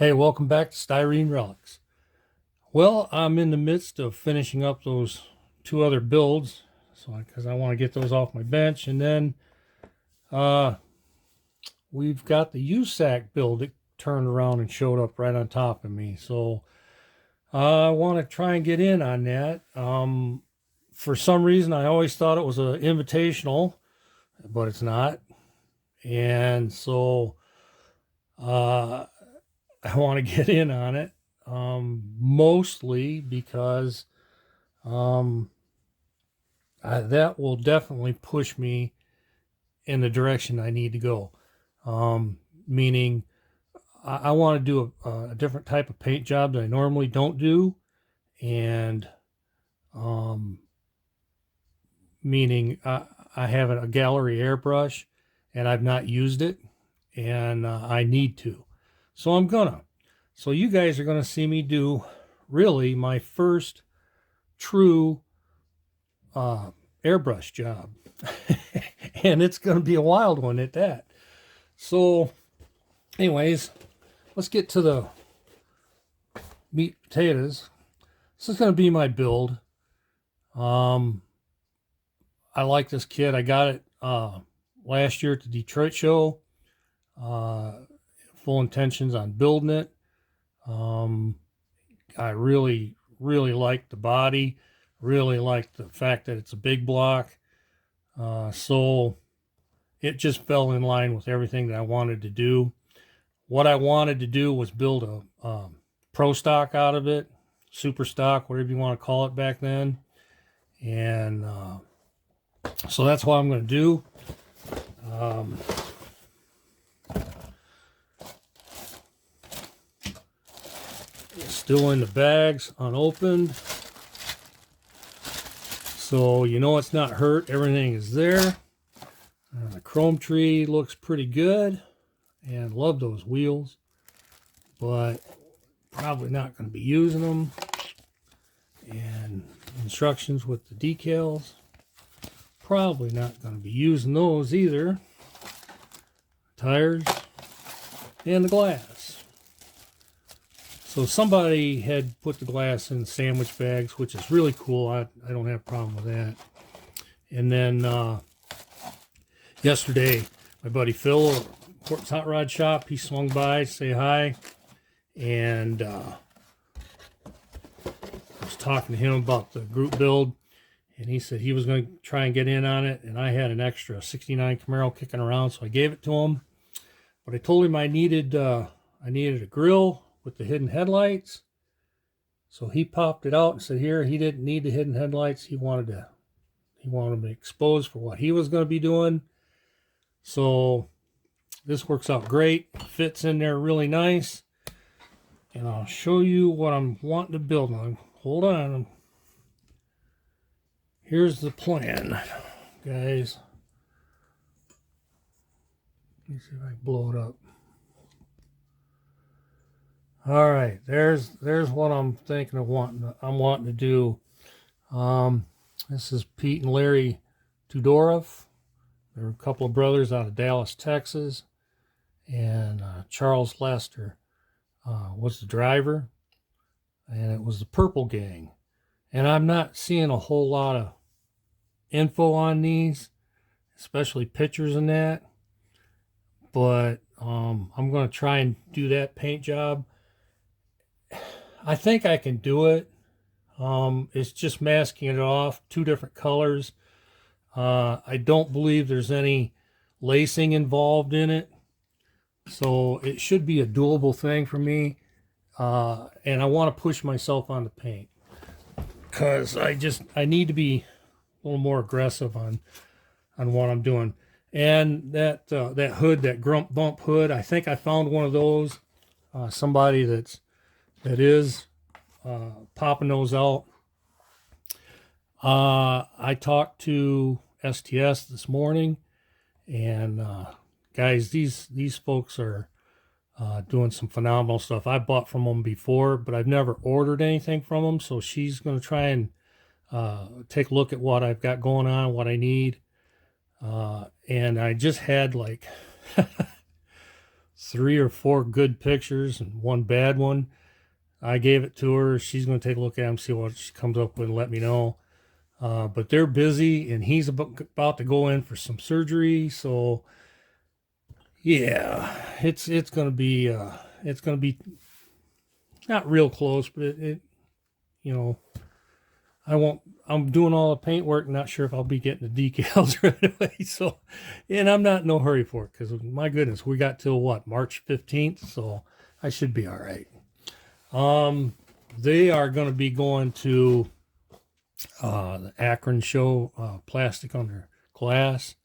Hey, welcome back to Styrene Relics. Well, I'm in the midst of finishing up those two other builds, so because I want to get those off my bench, and then uh, we've got the USAAC build that turned around and showed up right on top of me. So I want to try and get in on that. For some reason, I always thought it was an invitational, but it's not, and so uh, I want to get in on it. Mostly because um, that will definitely push me in the direction I need to go. Meaning, I want to do a different type of paint job that I normally don't do, and um, meaning I have a gallery airbrush and I've not used it, and I need to. So I'm gonna. So you guys are gonna see me do really my first true airbrush job. And it's going to be a wild one at that. So, anyways, let's get to the meat and potatoes. This is going to be my build. Um, I like this kit. I got it last year at the Detroit show. Full intentions on building it. I really like the body. Really like the fact that it's a big block. So it just fell in line with everything that I wanted to do. What I wanted to do was build a pro stock out of it, super stock, whatever you want to call it back then. And so that's what I'm going to do. Still in the bags, unopened. So you know it's not hurt. Everything is there. The chrome tree looks pretty good, and love those wheels, but probably not going to be using them. And instructions with the decals, probably not going to be using those either. Tires and the glass. So somebody had put the glass in sandwich bags, which is really cool. I don't have a problem with that. And then yesterday, my buddy Phil at Horton's Hot Rod Shop, he swung by to say hi. And I was talking to him about the group build. And he said he was going to try and get in on it. And I had an extra 69 Camaro kicking around, so I gave it to him. But I told him I needed a grill with the hidden headlights. So he popped it out and said here he didn't need the hidden headlights. He wanted them exposed for what he was going to be doing. So this works out great. Fits in there really nice. And I'll show you what I'm wanting to build on. Hold on. Here's the plan, guys. Let me see if I can blow it up. All right, there's what I'm thinking of wanting to do. This is Pete and Larry Tudorov. They're a couple of brothers out of Dallas, Texas, and Charles Lester was the driver, and it was the Purple Gang. And I'm not seeing a whole lot of info on these, especially pictures and that, but I'm going to try and do that paint job. I think I can do it. It's just masking it off, two different colors. I don't believe there's any lacing involved in it, so it should be a doable thing for me. And I want to push myself on the paint because I need to be a little more aggressive on what I'm doing. And that hood, that grump bump hood, I think I found one of those. Somebody that is popping those out. I talked to STS this morning, and guys, these folks are doing some phenomenal stuff. I bought from them before, but I've never ordered anything from them. So she's going to try and take a look at what I've got going on, what I need. And I just had like 3 or 4 good pictures and 1 bad one. I gave it to her. She's going to take a look at them, see what she comes up with, and let me know. But they're busy, and he's about to go in for some surgery. So yeah, it's going to be not real close, but it you know, I won't. I'm doing all the paintwork. Not sure if I'll be getting the decals right away. So, and I'm not in no hurry for it because my goodness, we got till what, March 15th, so I should be all right. They are going to be going to the Akron show, Plastic Under Glass,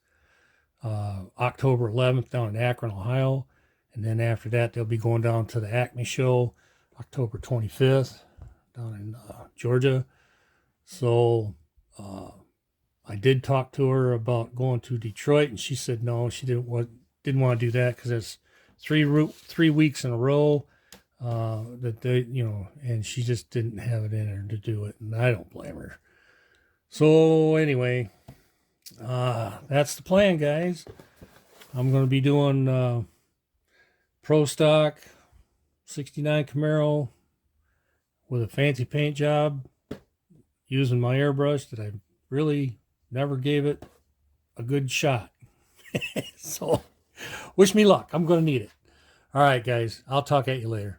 October 11th down in Akron, Ohio, and then after that they'll be going down to the Acme show, October 25th, down in Georgia. So I did talk to her about going to Detroit, and she said no, she didn't want to do that because it's 3 weeks in a row that they, and she just didn't have it in her to do it, and I don't blame her. So anyway, that's the plan, guys. I'm going to be doing Pro Stock 69 Camaro with a fancy paint job, using my airbrush that I really never gave it a good shot. So wish me luck. I'm going to need it. All right, guys. I'll talk at you later.